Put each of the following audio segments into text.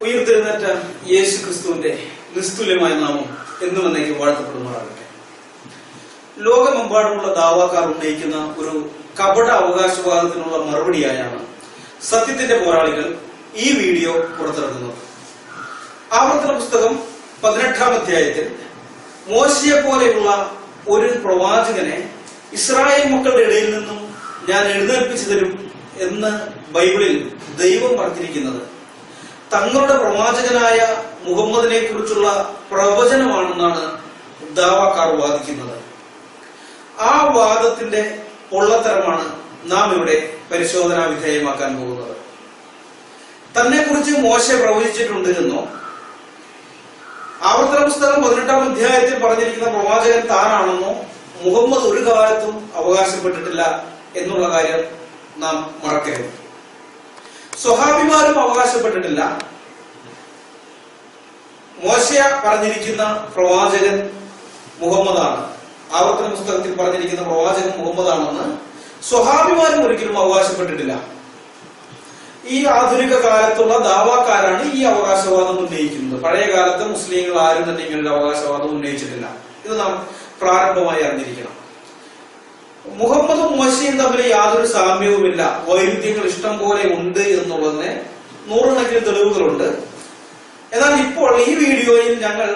ഉയർത്തെഴുന്നേറ്റ യേശു ക്രിസ്തുവിന്റെ നിസ്തുല്യമായ നാമം എന്നും എന്നേക്ക് വാഴ്ത്തപ്പെടുമാറാകട്ടെ. ലോകമെമ്പാടുമുള്ള ദാവാക്കാർ ഉന്നയിക്കുന്ന ഒരു കപട അവകാശവാദത്തിനുള്ള മറുപടിയായാണ് സത്യത്തിന്റെ പോരാളികൾ ഈ വീഡിയോ പുറത്തിറക്കുന്നത്. ആവർത്തന പുസ്തകം 18-ാം അധ്യായത്തിൽ മോശയെ പോലെയുള്ള ഒരു പ്രവാചകനെ ഇസ്രായേൽ മക്കളുടെ ഇടയിൽ നിന്നും ഞാൻ എഴുന്നേൽപ്പിച്ചു തരും എന്ന് ബൈബിളിൽ ദൈവം പറഞ്ഞിരിക്കുന്നത് തങ്ങളുടെ പ്രവാചകനായ മുഹമ്മദിനെ കുറിച്ചുള്ള പ്രവചനമാണെന്നാണ് ദാവാക്കാർ വാദിക്കുന്നത്. ആ വാദത്തിന്റെ പൊള്ളത്തരമാണ് നാം ഇവിടെ പരിശോധനാ വിധേയമാക്കാൻ പോകുന്നത്. തന്നെ കുറിച്ച് മോശെ പ്രവചിച്ചിട്ടുണ്ട് എന്നോ ആവർത്തന പുസ്തകം 18-ാം അധ്യായത്തിൽ പറഞ്ഞിരിക്കുന്ന പ്രവാചകൻ താനാണെന്നോ മുഹമ്മദ് ഒരു കാലത്തും അവകാശപ്പെട്ടിട്ടില്ല എന്നുള്ള കാര്യം നാം മറക്കരുത്. സ്വഹാബിമാരും അവകാശപ്പെട്ടിട്ടില്ല. മോശ പറഞ്ഞിരിക്കുന്ന പ്രവാചകൻ മുഹമ്മദാണ്, ആവർത്തന പുസ്തകത്തിൽ പറഞ്ഞിരിക്കുന്ന പ്രവാചകൻ മുഹമ്മദാണെന്ന് സ്വഹാബിമാരും ഒരിക്കലും അവകാശപ്പെട്ടിട്ടില്ല. ഈ ആധുനിക കാലത്തുള്ള ദാവാക്കാരാണ് ഈ അവകാശവാദം ഉന്നയിക്കുന്നത്. പഴയ കാലത്ത് മുസ്ലിങ്ങൾ ആരും തന്നെ ഇങ്ങനൊരു അവകാശവാദം ഉന്നയിച്ചിട്ടില്ല. ഇത് നാം പ്രാരംഭമായി അറിഞ്ഞിരിക്കണം. മുഹമ്മദും മോശയും തമ്മിൽ യാതൊരു സാമ്യവുമില്ല, വൈരുദ്ധ്യങ്ങൾ ഇഷ്ടം പോലെ ഉണ്ട് എന്നുള്ളതിന് നൂറുകണക്കിന് തെളിവുകളുണ്ട്. എന്നാൽ ഇപ്പോൾ ഈ വീഡിയോയിൽ ഞങ്ങൾ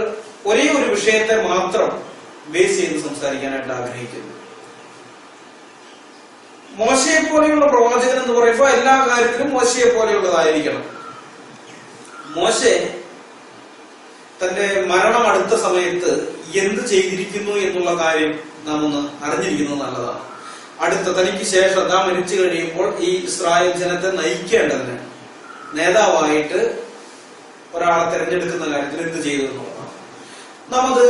ഒരേ ഒരു വിഷയത്തെ മാത്രം ബേസ് ചെയ്ത് സംസാരിക്കാനായിട്ട് ആഗ്രഹിക്കുന്നു. മോശയെ പോലെയുള്ള പ്രവാചകൻ എന്ന് പറയുമ്പോൾ എല്ലാ കാര്യത്തിലും മോശയെ പോലെയുള്ളതായിരിക്കണം. മോശെ തന്റെ മരണം അടുത്ത സമയത്ത് എന്ത് ചെയ്തിരിക്കുന്നു എന്നുള്ള കാര്യം നാം ഒന്ന് അറിഞ്ഞിരിക്കുന്നത് നല്ലതാണ്. തനിക്ക് ശേഷം താൻ മരിച്ചു കഴിയുമ്പോൾ ഈ ഇസ്രായേൽ ജനത്തെ നയിക്കേണ്ടതിന് നേതാവായിട്ട് ഒരാളെ തെരഞ്ഞെടുക്കുന്ന കാര്യത്തിൽ എന്ത് ചെയ്തു എന്നുള്ളതാണ്. നാം അത്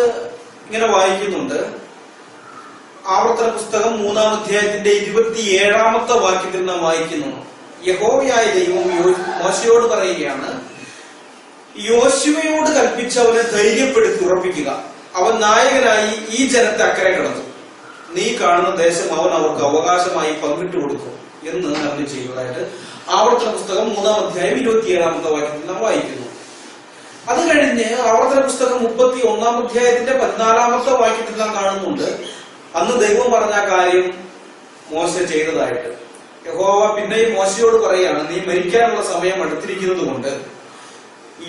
ഇങ്ങനെ വായിക്കുന്നുണ്ട്. ആവർത്തന പുസ്തകം 3-ാം അധ്യായത്തിന്റെ 27-ാമത്തെ വാക്യത്തിൽ നാം വായിക്കുന്നു, യഹോവയായ ദൈവം മോശയോട് പറയുകയാണ്, യോശുവയോട് കൽപ്പിച്ചവനെ ധൈര്യപ്പെടുത്തി ഉറപ്പിക്കുക, അവൻ നായകനായി ഈ ജനത്തെ അക്കരെ കടത്തും, നീ കാണുന്ന ദേശം അവൻ അവർക്ക് അവകാശമായി പങ്കിട്ടു കൊടുക്കും എന്ന് അരുളി ചെയ്യുന്നതായിട്ട് ആവർത്തന പുസ്തകം 3-ാം അധ്യായം 27-ാമത്തെ വാക്യത്തിൽ നാം വായിക്കുന്നു. അത് കഴിഞ്ഞ് ആവർത്തന പുസ്തകം 31-ാം അധ്യായത്തിന്റെ 14-ാമത്തെ വാക്യത്തിൽ നാം കാണുന്നുണ്ട്, അന്ന് ദൈവം പറഞ്ഞ കാര്യം മോശ ചെയ്തതായിട്ട്. യഹോവ പിന്നെയും മോശയോട് പറയുകയാണ്, നീ മരിക്കാനുള്ള സമയം അടുത്തിരിക്കുന്നത് കൊണ്ട്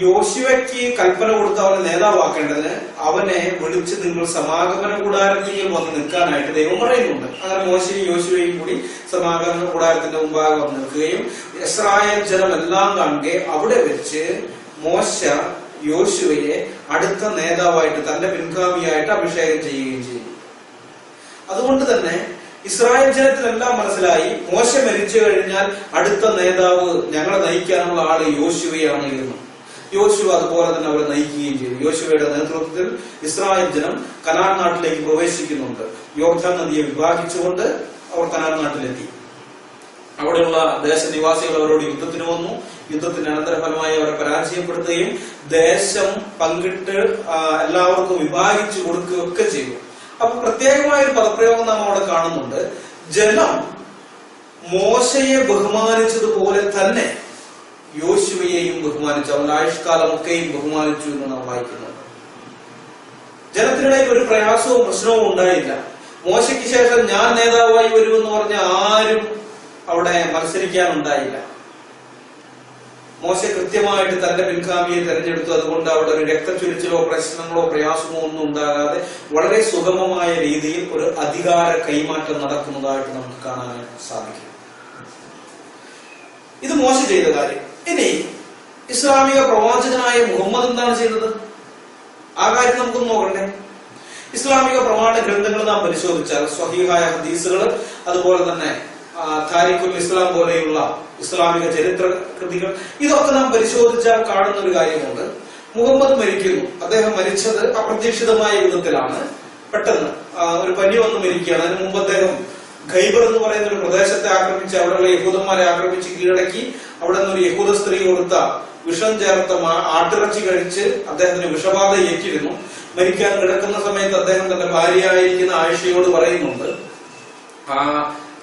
യോശുവയ്ക്ക് കൽപ്പന കൊടുത്ത് അവനെ നേതാവാക്കേണ്ടതിന് അവനെ വിളിച്ച് നിങ്ങൾ സമാഗമന കൂടാരത്തിൽ വന്ന് നിൽക്കാനായിട്ട് ദൈവം പറയുന്നുണ്ട്. അങ്ങനെ മോശയും യോശുവയും കൂടി സമാഗമന കൂടാരത്തിന്റെ മുമ്പാകെ വന്ന് നിൽക്കുകയും ഇസ്രായേൽ ജനമെല്ലാം കാണുകയെ അവിടെ വെച്ച് മോശ യോശുവയെ അടുത്ത നേതാവായിട്ട് തന്റെ പിൻഗാമിയായിട്ട് അഭിഷേകം ചെയ്യുകയും ചെയ്തു. അതുകൊണ്ട് തന്നെ ഇസ്രായേൽ ജനത്തിനെല്ലാം മനസ്സിലായി, മോശ മരിച്ചു കഴിഞ്ഞാൽ അടുത്ത നേതാവ് ഞങ്ങളെ നയിക്കാനുള്ള ആള് യോശുവയാണ് എന്ന്. യോശുവ അതുപോലെ തന്നെ അവരെ നയിക്കുകയും ചെയ്തു. യോശുവയുടെ നേതൃത്വത്തിൽ ഇസ്രായേൽ ജനം കനാൻ നാട്ടിലേക്ക് പ്രവേശിക്കുന്നുണ്ട്. യോർദാൻ നദിയെ വിഭാഗിച്ചുകൊണ്ട് അവർ കനാൻ നാട്ടിലെത്തി. അവിടെയുള്ള ദേശനിവാസികൾ അവരോട് യുദ്ധത്തിന് വന്നു. യുദ്ധത്തിന് അനന്തരഫലമായി അവരെ പരാജയപ്പെടുത്തുകയും ദേശം പങ്കിട്ട് എല്ലാവർക്കും വിഭാഗിച്ചു കൊടുക്കുകയൊക്കെ ചെയ്തു. അപ്പൊ പ്രത്യേകമായ ഒരു പദപ്രയോഗം നാം അവിടെ കാണുന്നുണ്ട്. ജനം മോശയെ ബഹുമാനിച്ചതുപോലെ തന്നെ യോശുവയെയും ബഹുമാനിച്ചു, അവന്റെ ആയുഷ്കാലമൊക്കെയും ബഹുമാനിച്ചു എന്ന് നാം വായിക്കുന്നുണ്ട്. ജനത്തിനിടയിൽ ഒരു പ്രയാസവും പ്രശ്നവും ഉണ്ടായില്ല. മോശയ്ക്ക് ശേഷം ഞാൻ നേതാവായി വരുമെന്ന് പറഞ്ഞ ആരും അവിടെ മത്സരിക്കാനുണ്ടായില്ല. മോശ കൃത്യമായിട്ട് തന്റെ പിൻഗാമിയെ തെരഞ്ഞെടുത്തു. അതുകൊണ്ട് അവിടെ ഒരു രക്തച്ചൊരിച്ചിലോ പ്രശ്നങ്ങളോ പ്രയാസമോ ഒന്നും ഉണ്ടാകാതെ വളരെ സുഗമമായ രീതിയിൽ ഒരു അധികാര കൈമാറ്റം നടക്കുന്നതായിട്ട് നമുക്ക് കാണാനായിട്ട് സാധിക്കും. ഇത് മോശ ചെയ്ത കാര്യം. ഇനി ഇസ്ലാമിക പ്രവാചകനായ മുഹമ്മദ് എന്താണ് ചെയ്തത്? ആ കാര്യം നമുക്കൊന്ന് നോക്കണ്ടേ. ഇസ്ലാമിക പ്രമാണ ഗ്രന്ഥങ്ങൾ നാം പരിശോധിച്ചാൽ സ്വഹീഹായ ഹദീസുകൾ, അതുപോലെ തന്നെ താരിഖുൽ ഇസ്ലാം പോലെയുള്ള ഇസ്ലാമിക ചരിത്ര കൃതികൾ, ഇതൊക്കെ നാം പരിശോധിച്ചാൽ കാണുന്ന ഒരു കാര്യമുണ്ട്. മുഹമ്മദ് മരിക്കുന്നു. അദ്ദേഹം മരിച്ചത് അപ്രതീക്ഷിതമായ വിധത്തിലാണ്. പെട്ടെന്ന് ഒരു പനി വന്ന് മരിക്കുകയാണ്. അതിനു മുമ്പ് അദ്ദേഹം ഖൈബർ എന്ന് പറയുന്ന ഒരു പ്രദേശത്തെ ആക്രമിച്ച് അവിടെയുള്ള യഹൂദന്മാരെ ആക്രമിച്ച് കീഴടക്കി അവിടെ നിന്ന് ഒരു യഹൂദ സ്ത്രീ കൊടുത്ത വിഷം ചേർത്ത ആട്ടിറച്ചി കഴിച്ച് അദ്ദേഹത്തിന് വിഷബാധ ഏറ്റിരുന്നു. മരിക്കാൻ കിടക്കുന്ന സമയത്ത് അദ്ദേഹം തന്റെ ഭാര്യയായിരിക്കുന്ന ആയിഷയോട് പറയുന്നുണ്ട്, ആ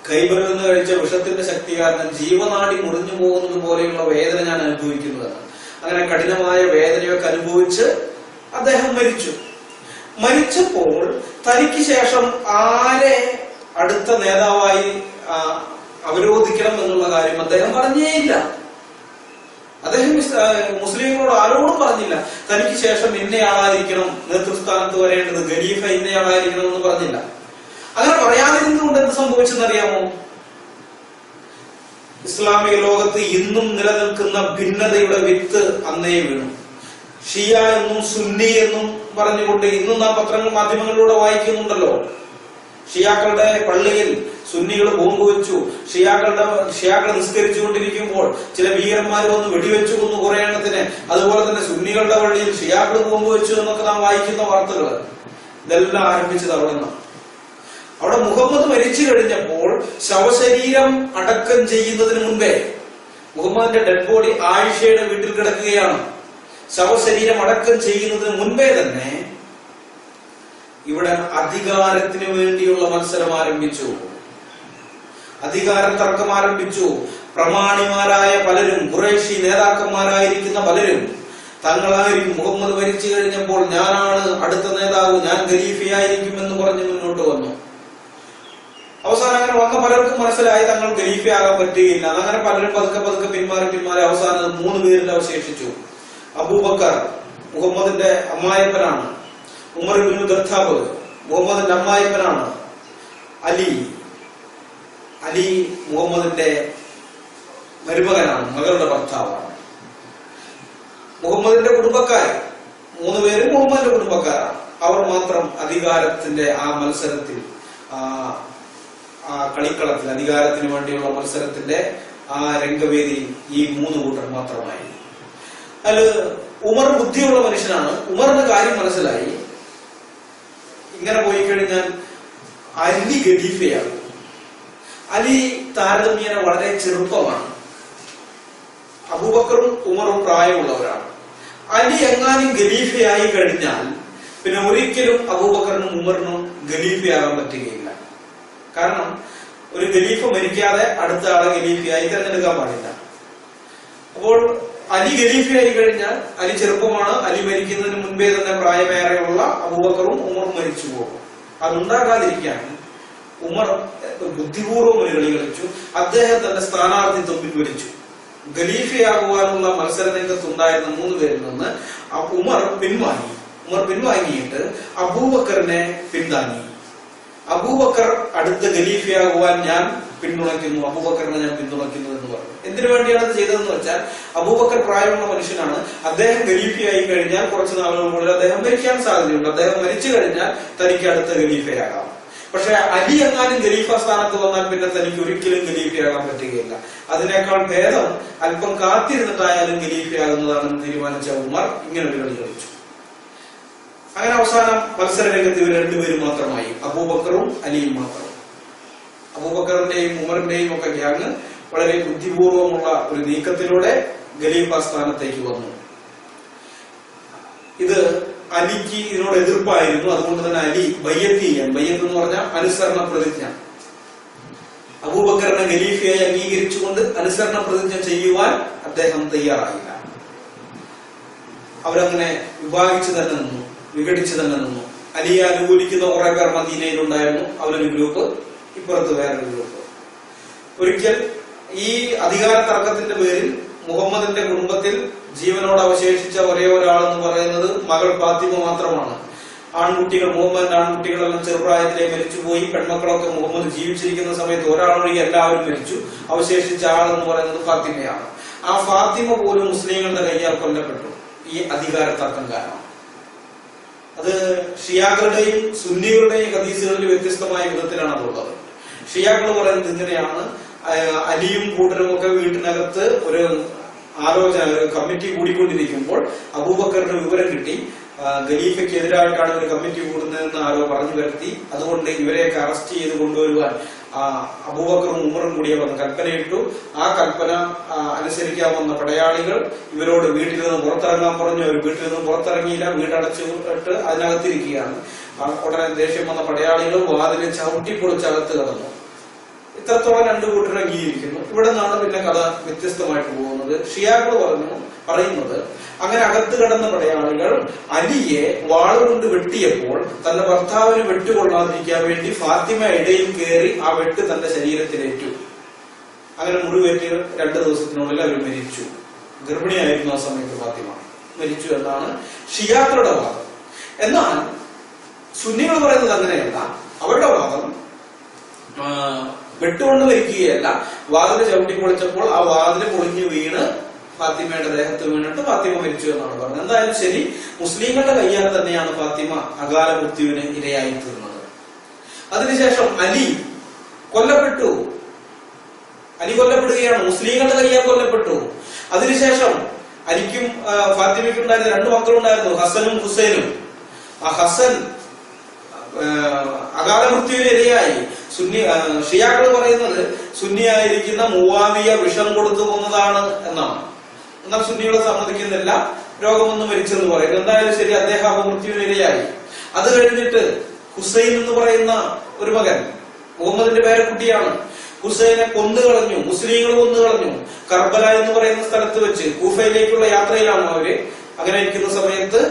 ഖൈബറിൽ നിന്ന് കഴിച്ച വിഷത്തിന്റെ ശക്തി കാരണം ജീവനാടി മുറിഞ്ഞു പോകുന്നത് പോലെയുള്ള വേദന ഞാൻ അനുഭവിക്കുന്നതാണ്. അങ്ങനെ കഠിനമായ വേദനയൊക്കെ അനുഭവിച്ച് അദ്ദേഹം മരിച്ചു. മരിച്ചപ്പോൾ തനിക്ക് ശേഷം ആരെ അടുത്ത നേതാവായി അവരോധിക്കണം എന്നുള്ള കാര്യം അദ്ദേഹം പറഞ്ഞേയില്ല. അദ്ദേഹം മുസ്ലിങ്ങളോട് ആരോടും പറഞ്ഞില്ല തനിക്ക് ശേഷം ഇന്നയാളായിരിക്കണം നേതൃസ്ഥാനത്ത് വരേണ്ടത്, ഖലീഫ ഇന്നയാളായിരിക്കണം എന്ന് പറഞ്ഞില്ല. അങ്ങനെ പറയാതിരുന്നുകൊണ്ട് എന്ത് സംഭവിച്ചെന്നറിയാമോ? ഇസ്ലാമിക ലോകത്ത് ഇന്നും നിലനിൽക്കുന്ന ഭിന്നതയുടെ വിത്ത് അന്നേ വീണു. ഷിയ എന്നും സുന്നി എന്നും പറഞ്ഞുകൊണ്ട് ഇന്നും നാം മാധ്യമങ്ങളിലൂടെ വായിക്കുന്നുണ്ടല്ലോ. ഷിയാക്കളുടെ പള്ളിയിൽ സുന്നികൾ ബോംബ് വെച്ചു, ഷിയാക്കൾ നിസ്കരിച്ചുകൊണ്ടിരിക്കുമ്പോൾ ചില ഭീകരന്മാർ വന്ന് വെടിവെച്ചു കൊന്നു കുറെ എണ്ണത്തിന്. അതുപോലെ തന്നെ സുന്നികളുടെ പള്ളിയിൽ ഷിയാക്കൾ ബോംബ് വെച്ചു എന്നൊക്കെ നാം വായിക്കുന്ന വാർത്തകൾ. ഇതെല്ലാം ആരംഭിച്ചത് അവിടെ നിന്നാണ്. അവിടെ മുഹമ്മദ് മരിച്ചു കഴിഞ്ഞപ്പോൾ ശവശരീരം അടക്കം ചെയ്യുന്നതിന് മുൻപേ, മുഹമ്മദിന്റെ ഡെഡ് ബോഡി ആയിഷയുടെ വീട്ടിൽ കിടക്കുകയാണ്. ശവശരീരം അടക്കം ചെയ്യുന്നതിന് മുൻപേ തന്നെ ഇവിടെ അധികാരത്തിന് വേണ്ടിയുള്ള മത്സരം ആരംഭിച്ചു, അധികാര തർക്കം ആരംഭിച്ചു. പ്രമാണിമാരായ പലരും, ഖുറൈശി നേതാക്കന്മാരായിരിക്കുന്ന പലരും തങ്ങളായിരിക്കും മുഹമ്മദ് മരിച്ചു കഴിഞ്ഞപ്പോൾ ഞാനാണ് അടുത്ത നേതാവ്, ഞാൻ ഖലീഫയായിരിക്കും എന്ന് പറഞ്ഞ് മുന്നോട്ട് വന്നു. അവസാനം അങ്ങനെ വന്ന പലർക്കും മനസ്സിലായി തങ്ങൾ ഖലീഫയാകാൻ പറ്റുകയില്ല. അങ്ങനെ പലരും പതുക്കെ പിന്മാറി അവസാനം 3 പേരിൽ അവശേഷിച്ചു. അബൂബക്കർ മുഹമ്മദിന്റെ അമ്മായപ്പനാണ്, ഉമർ ഇബ്നു ഖത്താബ് മുഹമ്മദിന്റെ അമ്മായപ്പനാണ്, അലി മുഹമ്മദിന്റെ മരുമകനാണ്, മകളുടെ ഭർത്താവാണ്. മുഹമ്മദിന്റെ കുടുംബക്കാർ 3 പേരും മുഹമ്മദിന്റെ കുടുംബക്കാരാണ്. അവർ മാത്രം അധികാരത്തിന്റെ ആ മത്സരത്തിൽ, ആ കളിക്കളത്തിൽ, അധികാരത്തിന് വേണ്ടിയുള്ള മത്സരത്തിന്റെ ആ രംഗവേദിയിൽ ഈ 3 കൂട്ടർ മാത്രമായി. അതിൽ ഉമർ ബുദ്ധിയുള്ള മനുഷ്യനാണ്. ഉമറിന് കാര്യം മനസ്സിലായി, ഇങ്ങനെ പോയി കഴിഞ്ഞാൽ അലി ഖലീഫയാണ്. അലി താരതമ്യേന വളരെ ചെറുപ്പമാണ്. അബൂബക്കറും ഉമറും പ്രായമുള്ളവരാണ്. അലി എങ്ങാനും ഖലീഫയായി കഴിഞ്ഞാൽ പിന്നെ ഒരിക്കലും അബൂബക്കറിനും ഉമറിനും ഖലീഫയാകാൻ പറ്റുകയില്ല. കാരണം ഒരു ഖലീഫ മരിക്കാതെ അടുത്ത ആളെ ഖലീഫയായി തിരഞ്ഞെടുക്കാൻ പാടില്ല. അപ്പോൾ അലി ഖലീഫയായി കഴിഞ്ഞാൽ അലി ചെറുപ്പമാണ്. അലി മരിക്കുന്നതിന് മുൻപേ തന്നെ പ്രായമേറെയുള്ള അബൂബക്കറും ഉമറും മരിച്ചു പോകും. അതുണ്ടാകാതിരിക്കാൻ ഉമർ ബുദ്ധിപൂർവ്വം ഒരു കളി കളിച്ചു. അദ്ദേഹം തന്റെ സ്ഥാനാർത്ഥിത്വം പിൻവലിച്ചു. ഖലീഫയാകുവാനുള്ള മത്സര രംഗത്തുണ്ടായിരുന്ന 3 പേരിൽ നിന്ന് ഉമർ പിൻവാങ്ങിയിട്ട് അബൂബക്കറിനെ പിന്താങ്ങി. അബൂബക്കർ അടുത്ത ഖലീഫയാകുവാൻ ഞാൻ പിന്തുണയ്ക്കുന്നു, അബൂബക്കറിനെ ഞാൻ പിന്തുണയ്ക്കുന്നു എന്ന് പറഞ്ഞു. എന്തിനു വേണ്ടിയാണ് അത് ചെയ്തതെന്ന് വെച്ചാൽ അബൂബക്കർ പ്രായമുള്ള മനുഷ്യനാണ്. അദ്ദേഹം ഖലീഫയായി കഴിഞ്ഞാൽ കുറച്ചു നാളുകൾക്കുള്ളിൽ അദ്ദേഹം മരിക്കാൻ സാധ്യതയുണ്ട്. അദ്ദേഹം മരിച്ചു കഴിഞ്ഞാൽ തനിക്ക് അടുത്ത ഖലീഫയാകാം. പക്ഷെ അലി എങ്ങാനും ഖലീഫ സ്ഥാനത്ത് വന്നാൽ പിന്നെ തനിക്ക് ഒരിക്കലും ഖലീഫയാകാൻ പറ്റുകയില്ല. അതിനേക്കാൾ ഭേദം അല്പം കാത്തിരുന്നിട്ടായാലും ഖലീഫയാകുന്നതാണെന്ന് തീരുമാനിച്ച ഉമർ ഇങ്ങനെ ഒരു കളി കളിച്ചു. അങ്ങനെ അവസാനം മത്സര രംഗത്ത് ഇവർ 2 പേരും മാത്രമായി, അബൂബക്കറും അലിയും മാത്രം. അബൂബക്കറിന്റെയും ഉമറിന്റെയും ഒക്കെ ഗ്യാങ് വളരെ ബുദ്ധിപൂർവമുള്ള ഒരു നീക്കത്തിലൂടെ ഖലീഫ സ്ഥാനത്തേക്ക് വന്നു. ഇത് അലിക്ക് ഇതിനോട് എതിർപ്പായിരുന്നു. അതുകൊണ്ട് തന്നെ അലി ബയ്യത്ത് എന്ന് പറഞ്ഞാൽ അനുസരണ പ്രതിജ്ഞ, അബൂബക്കറിനെ ഖലീഫയായി അംഗീകരിച്ചുകൊണ്ട് അനുസരണ പ്രതിജ്ഞ ചെയ്യുവാൻ അദ്ദേഹം തയ്യാറായില്ല. അവരങ്ങനെ വിഭാഗിച്ചു തന്നെ നിന്നു, വിഘടിച്ചു തന്നെ നിന്നു. അലിയെ അനുകൂലിക്കുന്ന കുറെ പേർ മദീനയിലുണ്ടായിരുന്നു. അവരൊരു ഗ്രൂപ്പ്, ഇപ്പുറത്ത് വേറൊരു ഗ്രൂപ്പ്. ഒരിക്കൽ ഈ അധികാര തർക്കത്തിന്റെ പേരിൽ മുഹമ്മദിന്റെ കുടുംബത്തിൽ ജീവനോട് അവശേഷിച്ച ഒരേ ഒരാളെന്ന് പറയുന്നത് മകൾ ഫാത്തിമ മാത്രമാണ്. മുഹമ്മദിന്റെ ആൺകുട്ടികളെല്ലാം ചെറുപ്രായത്തിലെ മരിച്ചുപോയി. പെൺമക്കളൊക്കെ മുഹമ്മദ് ജീവിച്ചിരിക്കുന്ന സമയത്ത് ഒരാളൊഴികെ എല്ലാവരും മരിച്ചു. അവശേഷിച്ച ആളെന്ന് പറയുന്നത് ഫാത്തിമയാണ്. ആ ഫാത്തിമ പോലും മുസ്ലിങ്ങളുടെ കയ്യാൽ കൊല്ലപ്പെട്ടു ഈ അധികാര തർക്കം കാരണം. അത് ഷിയാക്കളുടെയും സുന്നികളുടെയും ഹദീസുകളിൽ വ്യത്യസ്തമായ വിധത്തിലാണ് അതുള്ളത്. ഷിയാക്കൾ പറയുന്നത് ഇങ്ങനെയാണ്: അലിയും കൂട്ടരും ഒക്കെ വീട്ടിനകത്ത് ഒരു ആലോചന, ഒരു കമ്മിറ്റി കൂടിക്കൊണ്ടിരിക്കുമ്പോൾ അബൂബക്കറിന് വിവരം കിട്ടി ഖലീഫയ്ക്ക് എതിരായിട്ടാണ് ഒരു കമ്മിറ്റി കൂടുന്നതെന്ന് ആരോ പറഞ്ഞു വരുത്തി. അതുകൊണ്ട് ഇവരെയൊക്കെ അറസ്റ്റ് ചെയ്ത് കൊണ്ടുവരുവാൻ അബൂബക്കറും ഉമറും കൂടി അവർ കൽപ്പനയിട്ടു. ആ കൽപ്പന അനുസരിക്കാവുന്ന പടയാളികൾ ഇവരോട് വീട്ടിൽ നിന്ന് പുറത്തിറങ്ങാൻ പറഞ്ഞു. അവർ വീട്ടിൽ നിന്ന് പുറത്തിറങ്ങിയില്ല, വീടടച്ചിട്ട് അതിനകത്തിരിക്കുകയാണ്. ഉടനെ ദേഷ്യം വന്ന പടയാളികൾ വാതിലെ ചവിട്ടിപ്പൊളിച്ചകത്ത് കടന്നു. ഇത്രത്തോളം രണ്ടു കൂട്ടർ അംഗീകരിക്കുന്നു. ഇവിടെ നിന്നാണ് പിന്നെ കഥ വ്യത്യസ്തമായിട്ട് പോകുന്നത്. ഷിയാക്കൾ പറയുന്നത് അങ്ങനെ അകത്ത് കിടന്ന പടയാളികൾ അലിയെ വാളുകൊണ്ട് വെട്ടിയപ്പോൾ തന്റെ ഭർത്താവിന് വെട്ടുകൊള്ളാതിരിക്കാൻ വേണ്ടി ഫാത്തിമ ഇടയിൽ കയറി ആ വെട്ട് തന്റെ ശരീരത്തിലേറ്റു. അങ്ങനെ മുറിവേറ്റ് 2 ദിവസത്തിനുള്ളിൽ അവർ മരിച്ചു. ഗർഭിണിയായിരുന്നു ആ സമയത്ത് ഫാത്തിമ. മരിച്ചു എന്നാണ് ഷിയാക്കളുടെ വാദം. എന്നാൽ സുന്നികൾ പറയുന്നത് അങ്ങനെയല്ല. അവരുടെ വാദം വെട്ടുകൊണ്ട് മരിക്കുകയല്ല, വാതില് ചവിട്ടി പൊളിച്ചപ്പോൾ ആ വാതില് പൊളിഞ്ഞു വീണ് ഫാത്തിമയുടെ ദേഹത്ത് വീണിട്ട് ഫാത്തിമ മരിച്ചു എന്നാണ് പറഞ്ഞത്. എന്തായാലും ശരി, മുസ്ലിങ്ങളുടെ കയ്യാൽ തന്നെയാണ് ഫാത്തിമ അകാല മൃത്യുവിന് ഇരയായി തീർന്നത്. അതിനുശേഷം അലി കൊല്ലപ്പെട്ടു. അലി കൊല്ലപ്പെടുകയാണ്, മുസ്ലിങ്ങളുടെ കയ്യാൽ കൊല്ലപ്പെട്ടു. അതിനുശേഷം അലിക്കും ഫാത്തിമയ്ക്കും ഉണ്ടായിരുന്ന 2 മക്കളുണ്ടായിരുന്നു, ഹസനും ഹുസൈനും. ആ ഹസൻ അകാല മൃത്യുവിന് ഇരയായി. ഷിയാക്കൾ പറയുന്നത് സുന്നിയായിരിക്കുന്ന മുവാവിയ വിഷം കൊടുത്തു കൊന്നതാണ് എന്നാണ്. എന്നാൽ സുന്നികളെ സമ്മതിക്കുന്നില്ല, രോഗമൊന്നും മരിച്ചെന്ന് പറയും. എന്തായാലും ശരി, അദ്ദേഹം അപമൃത്യുവിന് ഇരയായി. അത് കഴിഞ്ഞിട്ട് ഹുസൈൻ എന്ന് പറയുന്ന ഒരു മകൻ, മുഹമ്മദിന്റെ പേരക്കുട്ടിയാണ്, ഹുസൈനെ കൊന്നുകളഞ്ഞു. മുസ്ലിങ്ങൾ കൊന്നുകളഞ്ഞു. കർബല എന്ന് പറയുന്ന സ്ഥലത്ത് വെച്ച് കൂഫയിലേക്കുള്ള യാത്രയിലാണ് അവര്. അങ്ങനെ ഇരിക്കുന്ന സമയത്ത്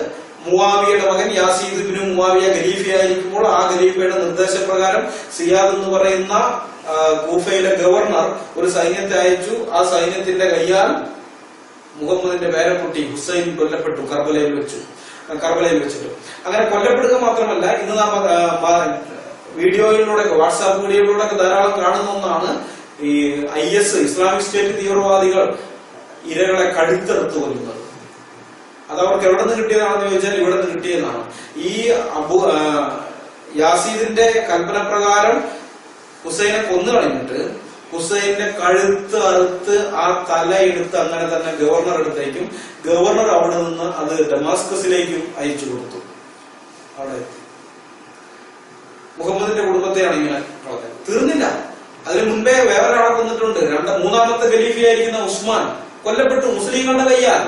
മുവാവിയുടെ മകൻ യാസീദ് ഇബ്നു മുവാവിയ ഖലീഫയായിരിക്കുമ്പോൾ ആ ഖലീഫയുടെ നിർദ്ദേശപ്രകാരം സിയാദ് എന്ന് പറയുന്ന കൂഫയിലെ ഗവർണർ ഒരു സൈന്യത്തെ അയച്ചു. ആ സൈന്യത്തിന്റെ കയ്യാൽ മുഹമ്മദിന്റെ പേരക്കുട്ടി ഹുസൈൻ കൊല്ലപ്പെട്ടു കർബലയിൽ വെച്ചിട്ട്. അങ്ങനെ കൊല്ലപ്പെടുക മാത്രമല്ല, ഇന്ന് നാം വീഡിയോയിലൂടെ, വാട്സാപ്പ് വീഡിയോയിലൂടെ ധാരാളം കാണുന്ന ഒന്നാണ് ഈ IS ഇസ്ലാമിക് സ്റ്റേറ്റ് തീവ്രവാദികൾ ഇരകളെ കഴുത്തെടുത്ത് കൊല്ലുന്നത്. അത് അവർക്ക് എവിടെ നിന്ന് കിട്ടിയതാണെന്ന് ചോദിച്ചാൽ ഇവിടെ നിന്ന് കിട്ടിയതാണ്. ഈ യാസീദിന്റെ കൽപ്പന പ്രകാരം ഹുസൈനെ കൊന്നു കളഞ്ഞിട്ട് ഹുസൈന്റെ കഴുത്ത് അറുത്ത് ആ തലയെടുത്ത് അങ്ങനെ തന്നെ ഗവർണർ എടുത്തേക്കും. ഗവർണർ അവിടെ നിന്ന് അത് ഡമാസ്കസിലേക്കും അയച്ചു കൊടുത്തു. അവിടെ മുഹമ്മദിന്റെ കുടുംബത്തെയാണ് ഇങ്ങനെ തീർന്നില്ല. അതിന് മുൻപേ വേറൊരാളെ കൊന്നിട്ടുണ്ട്. 3ാമത്തെ ഖലീഫയായിരിക്കുന്ന ഉസ്മാൻ കൊല്ലപ്പെട്ടു മുസ്ലിങ്ങളുടെ കയ്യാൽ.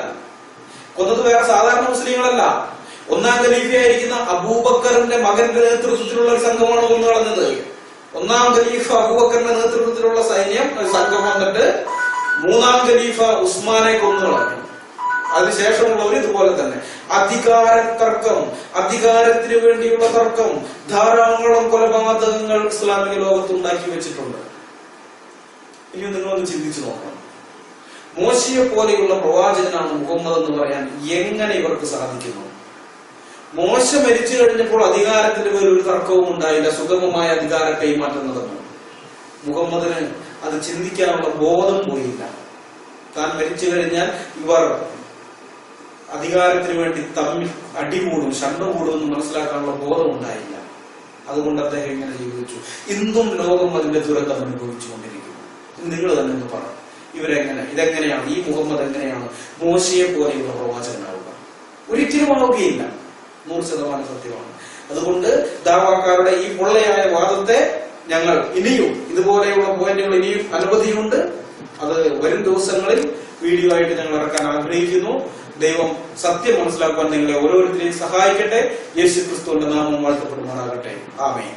കൊന്നത് വേറെ സാധാരണ മുസ്ലിങ്ങളല്ല. 1ാം ഖലീഫയായിരിക്കുന്ന അബൂബക്കറിന്റെ മകന്റെ നേതൃത്വത്തിലുള്ള ഒരു സംഘമാണ് കൊന്നു കളഞ്ഞത്. 1ാം ഖലീഫ അബൂബക്കറിന്റെ നേതൃത്വത്തിലുള്ള സംഘം വന്നിട്ട് 3ാം ഖലീഫ ഉസ്മാനെ കൊന്നു കളഞ്ഞു. അതിനുശേഷമുള്ളവർ ഇതുപോലെ തന്നെ അധികാര തർക്കം, അധികാരത്തിന് വേണ്ടിയുള്ള തർക്കം, ധാരാളം കൊലപാതകങ്ങൾ ഇസ്ലാമിക ലോകത്ത് ഉണ്ടാക്കി വെച്ചിട്ടുണ്ട്. ഇനി നിങ്ങളൊന്ന് ചിന്തിച്ചു നോക്കണം. മോശയെ പോലെയുള്ള പ്രവാചകനാണ് മുഹമ്മദ് എന്ന് പറയാൻ എങ്ങനെ ഇവർക്ക് സാധിക്കുന്നു? മോശ മരിച്ചു കഴിഞ്ഞപ്പോൾ അധികാരത്തിന്റെ പേരിൽ ഒരു തർക്കവും ഉണ്ടായില്ല, സുഗമമായ അധികാര കൈമാറ്റം നടന്നു. മുഹമ്മദിന് അത് ചിന്തിക്കാനുള്ള ബോധം പോയില്ല. താൻ മരിച്ചു കഴിഞ്ഞാൽ ഇവർ അധികാരത്തിന് വേണ്ടി തമ്മിൽ അടികൂടും, ശണ്ട കൂടും എന്ന് മനസ്സിലാക്കാനുള്ള ബോധം ഉണ്ടായില്ല. അതുകൊണ്ട് അദ്ദേഹം ഇങ്ങനെ ജീവിച്ചു. ഇന്നും ലോകം അതിന്റെ ദുരന്തം അനുഭവിച്ചുകൊണ്ടിരിക്കുന്നു. നിങ്ങൾ തന്നെ ഒന്ന് പറ, ഇതെങ്ങനെയാണ്, ഈ മുഹമ്മദ് എങ്ങനെയാണ് മോശയെ പോലെയുള്ള പ്രവാചകനാവുക? ഒരിക്കലും ആവുകയില്ല. 100% സത്യമാണ്. അതുകൊണ്ട് ദാവാക്കാരുടെ ഈ പൊള്ളയായ വാദത്തെ ഞങ്ങൾ ഇനിയും, ഇതുപോലെയുള്ള പോയിന്റുകൾ ഇനിയും അനവധിയുണ്ട്. അത് വരും ദിവസങ്ങളിൽ വീഡിയോ ആയിട്ട് ഞങ്ങൾ ഇറക്കാൻ ആഗ്രഹിക്കുന്നു. ദൈവം സത്യം മനസ്സിലാക്കുവാൻ നിങ്ങളെ ഓരോരുത്തരെയും സഹായിക്കട്ടെ. യേശു ക്രിസ്തുവിന്റെ നാമം വാഴ്ത്തപ്പെടുമാറാകട്ടെ. ആമേൻ.